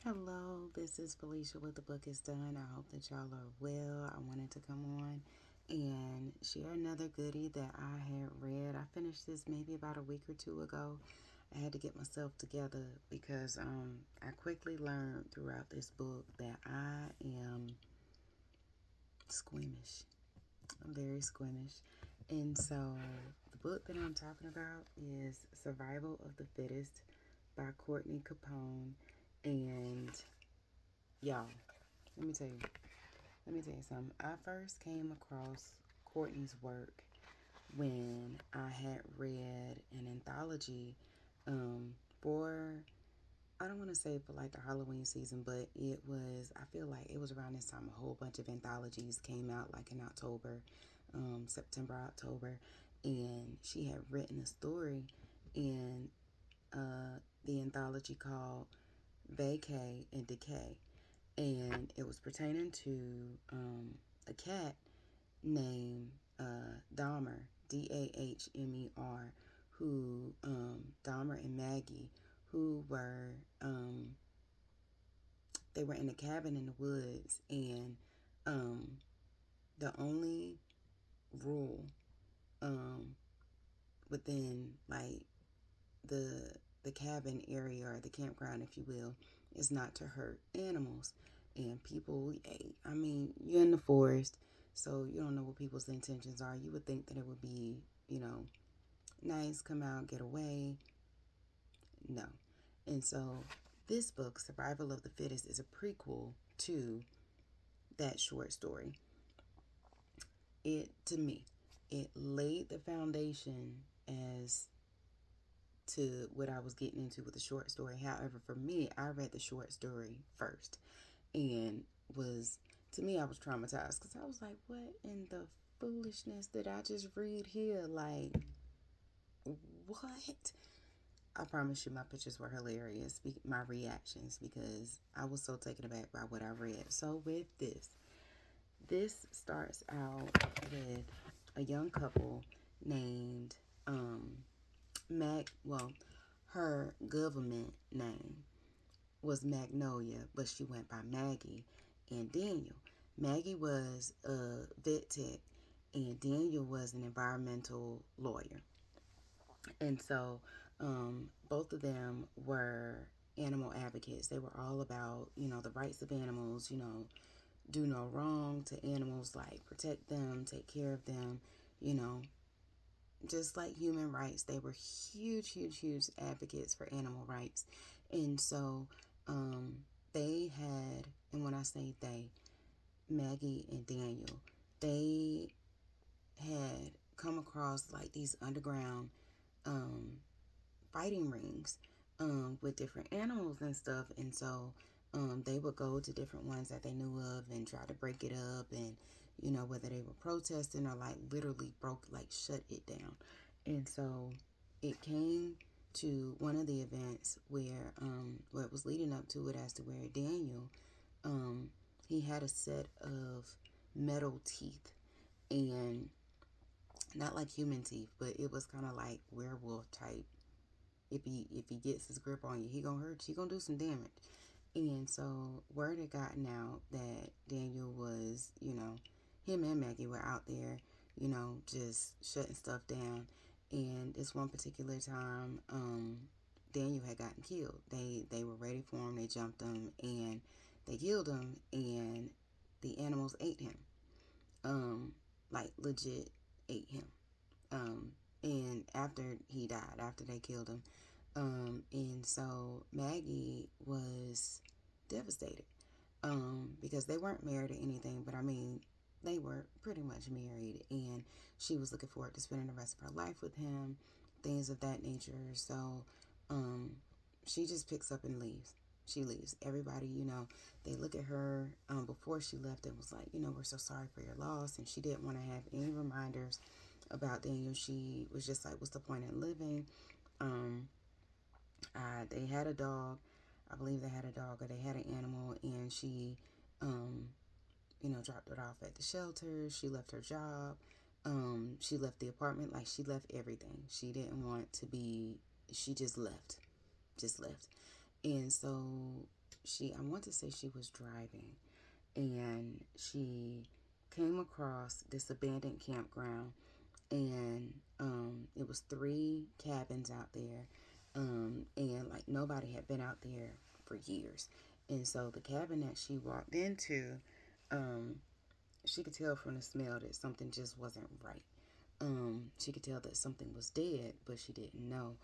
Hello, this is Felicia with The Book is Done. I hope that y'all are well. I wanted to come on and share another goodie that I had read. I finished this maybe about a week or two ago. I had to get myself together because I quickly learned throughout this book that I am squeamish. I'm very squeamish. And so the book that I'm talking about is Survival of the Fittest by Courtney Capone. And y'all, let me tell you, let me tell you something. I first came across Courtney's work when I had read an anthology for, I don't want to say for like the Halloween season, but it was, I feel like it was around this time a whole bunch of anthologies came out like in October, September, October. And she had written a story in the anthology called Vacay and Decay. And it was pertaining to a cat named Dahmer, Dahmer, who Dahmer and Maggie, who were they were in a cabin in the woods, and um, the only rule um, within like the the cabin area or the campground, if you will, is not to hurt animals. And people, I mean, you're in the forest, so you don't know what people's intentions are. You would think that it would be, nice, come out, get away. No. And so this book, Survival of the Fittest, is a prequel to that short story. To me, it laid the foundation as to what I was getting into with the short story. However, for me, I read the short story first and was, to me, I was traumatized because I was like, what in the foolishness did I just read here? Like, what? I promise you, my pictures were hilarious, my reactions, because I was so taken aback by what I read. So, with this starts out with a young couple named well, her government name was Magnolia, but she went by Maggie and Daniel. Maggie was a vet tech, and Daniel was an environmental lawyer. And so both of them were animal advocates. They were all about, the rights of animals, do no wrong to animals, like protect them, take care of them, you know, just like human rights. They were huge, huge, huge advocates for animal rights. And so they had, and when I say they, Maggie and Daniel, they had come across like these underground um, fighting rings with different animals and stuff. And so they would go to different ones that they knew of and try to break it up. And, whether they were protesting or like literally shut it down. And so it came to one of the events where it was leading up to it as to where Daniel, um, he had a set of metal teeth, and not like human teeth, but it was kind of like werewolf type. If he gets his grip on you, he gonna hurt you. He gonna do some damage. And so word had gotten out that Daniel was, him and Maggie were out there, just shutting stuff down. And this one particular time, Daniel had gotten killed. They were ready for him. They jumped him and they killed him. And the animals ate him, like legit ate him. And after he died, after they killed him, and so Maggie was devastated because they weren't married or anything, but I mean, they were pretty much married, and she was looking forward to spending the rest of her life with him, things of that nature. So um, she just picks up and leaves. She leaves. Everybody, they look at her before she left and was like, we're so sorry for your loss. And she didn't want to have any reminders about Daniel. She was just like, what's the point in living? Um, they had a dog. I believe they had a dog or they had an animal, and she, um, dropped it off at the shelter. She left her job. She left the apartment. Like, she left everything. She didn't want to be, she just left. Just left. And so I want to say she was driving, and she came across this abandoned campground, and it was three cabins out there, and like nobody had been out there for years. And so the cabin that she walked into, um, she could tell from the smell that something just wasn't right. She could tell that something was dead, but she didn't know.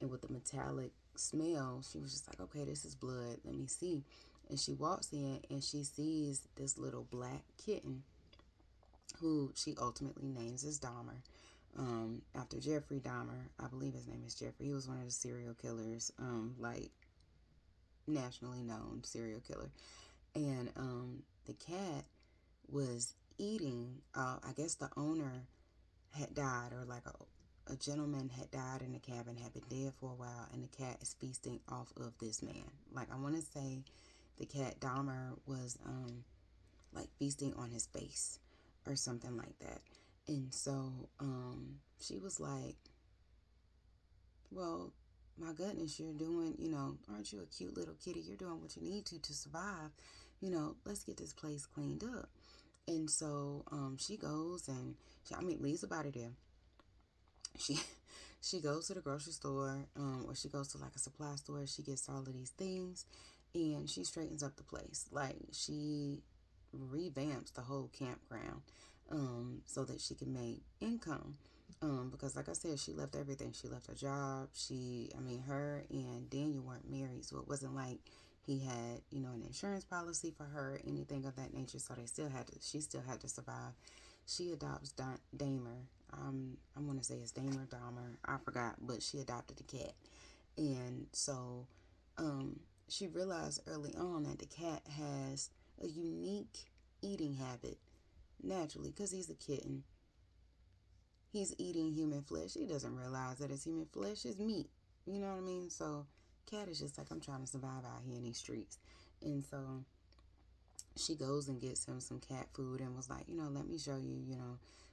And with the metallic smell, she was just like, okay, this is blood. Let me see. And she walks in and she sees this little black kitten who she ultimately names as Dahmer. After Jeffrey Dahmer, I believe his name is Jeffrey. He was one of the serial killers, like nationally known serial killer. And the cat was eating. I guess the owner had died, or like a gentleman had died in the cabin, had been dead for a while, and the cat is feasting off of this man. Like, I want to say the cat Dahmer was like feasting on his face or something like that. And so she was like, well, my goodness, you're doing, aren't you a cute little kitty? You're doing what you need to survive. Let's get this place cleaned up. And so she goes and leaves the body there. She she goes to the grocery store, or she goes to like a supply store. She gets all of these things, and she straightens up the place. Like, she revamps the whole campground, so that she can make income. Because like I said, she left everything. She left her job. Her and Daniel weren't married, so it wasn't like he had, an insurance policy for her, anything of that nature. So she still had to survive. She adopts Damer. I want to say it's Damer Dahmer. I forgot, but she adopted the cat. And so she realized early on that the cat has a unique eating habit naturally, because he's a kitten. He's eating human flesh. He doesn't realize that it's human flesh. It's meat. You know what I mean? So cat is just like, I'm trying to survive out here in these streets. And so she goes and gets him some cat food and was like, let me show you,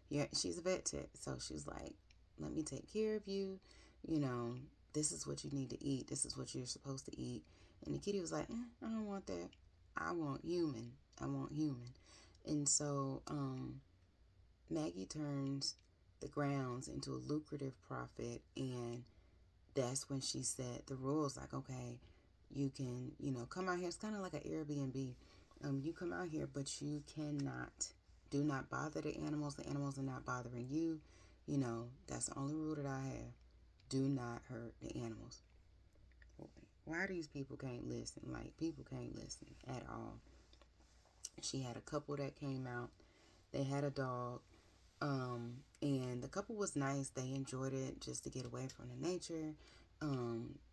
yeah, she's a vet tech. So she's like, let me take care of you. You know, this is what you need to eat. This is what you're supposed to eat. And the kitty was like, I don't want that. I want human. I want human. And so Maggie turns the grounds into a lucrative profit, and that's when she set the rules, like, okay, you can, come out here. It's kind of like an Airbnb. You come out here, but you do not bother the animals. The animals are not bothering you. That's the only rule that I have. Do not hurt the animals. Why these people can't listen? Like, people can't listen at all. She had a couple that came out. They had a dog. And the couple was nice. They enjoyed it just to get away from the nature.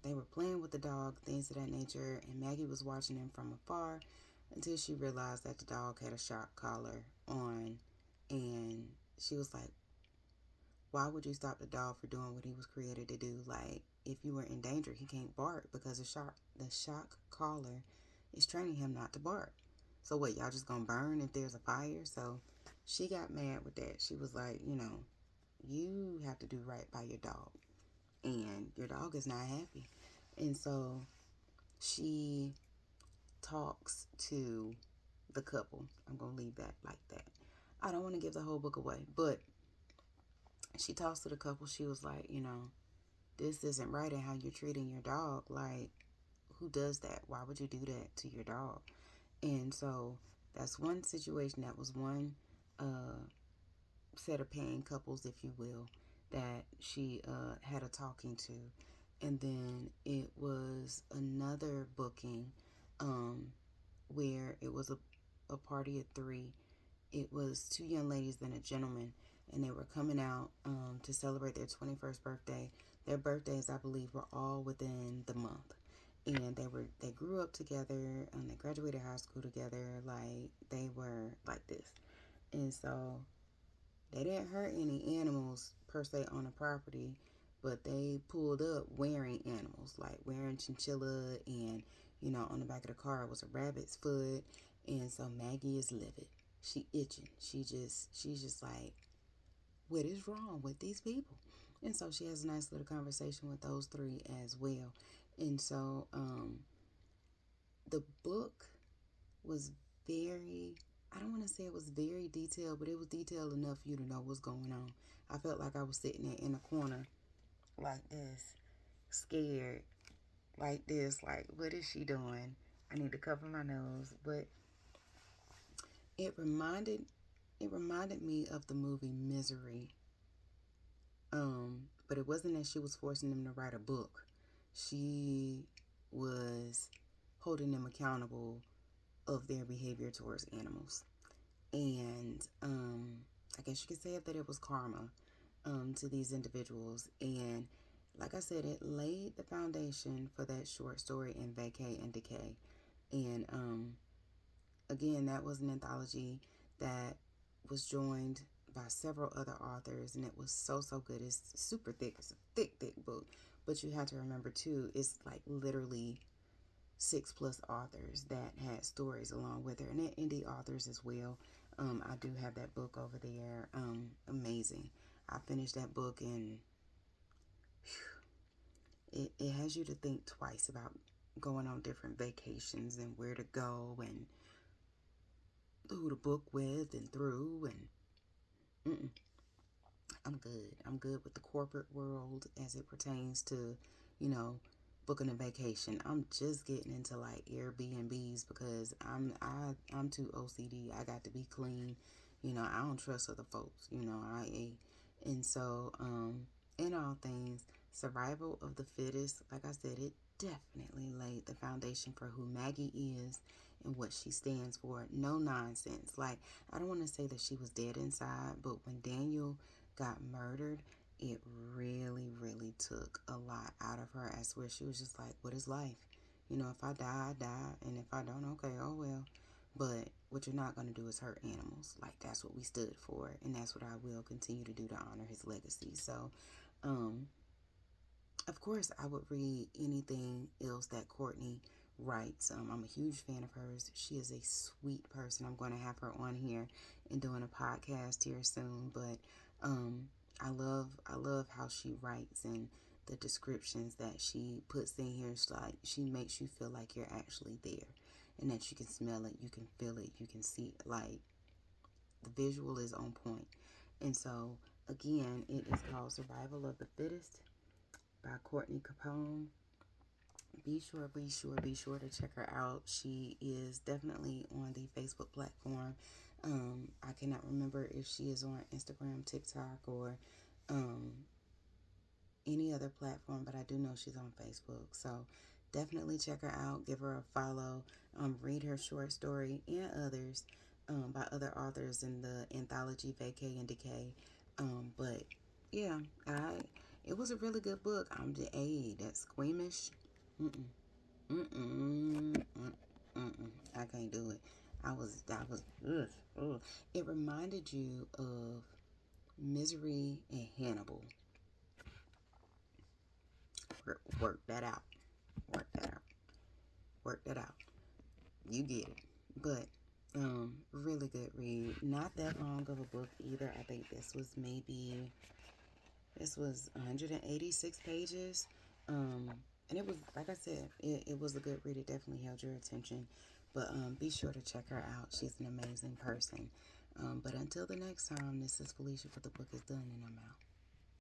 They were playing with the dog, things of that nature, and Maggie was watching them from afar until she realized that the dog had a shock collar on, and she was like, why would you stop the dog for doing what he was created to do? Like, if you were in danger, he can't bark because the shock collar is training him not to bark. So what, y'all just gonna burn if there's a fire? So she got mad with that. She was like, you have to do right by your dog, and your dog is not happy. And so she talks to the couple. I'm gonna leave that like that. I don't want to give the whole book away, but she talks to the couple. She was like, this isn't right in how you're treating your dog. Like, who does that? Why would you do that to your dog? And so that's one situation. That was one set of paying couples, if you will, that she had a talking to. And then it was another booking where it was a party of three. It was two young ladies and a gentleman, and they were coming out to celebrate their 21st birthday. Their birthdays, I believe, were all within the month. And they grew up together, and they graduated high school together. Like, they were like this. And so they didn't hurt any animals per se on the property, but they pulled up wearing animals, like wearing chinchilla, and on the back of the car was a rabbit's foot. And so Maggie is livid. She itching. She's just like, what is wrong with these people? And so she has a nice little conversation with those three as well. And so The book was very, I don't want to say it was very detailed, but it was detailed enough for you to know what's going on. I felt like I was sitting there in a corner like this, scared, like this, like, what is she doing? I need to cover my nose. But it reminded it reminded me of the movie Misery. But it wasn't that she was forcing them to write a book. She was holding them accountable of their behavior towards animals. And I guess you could say that it was karma to these individuals. And like I said, it laid the foundation for that short story in Vacay and Decay. And again, that was an anthology that was joined by several other authors, and it was so good. It's super thick. It's a thick book. But you have to remember too, it's like literally 6+ authors that had stories along with her, and they're indie authors as well. I do have that book over there. Amazing. I finished that book, and it has you to think twice about going on different vacations and where to go and who to book with and through. And I'm good. I'm good with the corporate world as it pertains to, you know, booking a vacation. I'm just getting into like Airbnbs because I'm too OCD. I got to be clean. I don't trust other folks. And so in all things, survival of the fittest. Like I said, it definitely laid the foundation for who Maggie is and what she stands for. No nonsense. Like, I don't want to say that she was dead inside, but when Daniel got murdered, it really took a lot out of her, as where she was just like, what is life? If I die, I die, and if I don't, okay, oh well. But what you're not going to do is hurt animals. Like, that's what we stood for, and that's what I will continue to do to honor his legacy. So of course, I would read anything else that Courtney writes. I'm a huge fan of hers. She is a sweet person. I'm going to have her on here and doing a podcast here soon. But I love how she writes and the descriptions that she puts in here. It's like she makes you feel like you're actually there, and that you can smell it, you can feel it, you can see it. Like, the visual is on point. And so again, it is called Survival of the Fittest by Courtney Capone. Be sure to check her out. She is definitely on the Facebook platform. I cannot remember if she is on Instagram, TikTok, or um, any other platform, but I do know she's on Facebook. So definitely check her out. Give her a follow. Read her short story and others by other authors in the anthology Vacay and Decay. But yeah, it was a really good book. That squeamish. Mm-mm. Mm-mm. Mm-mm. I can't do it. Ugh, ugh. It reminded you of Misery and Hannibal. Work that out. Work that out. Work that out. You get it. But really good read. Not that long of a book either. I think this was 186 pages. And it was, like I said, it was a good read. It definitely held your attention. But be sure to check her out. She's an amazing person. But until the next time, this is Felicia, for the book is done, and I'm out.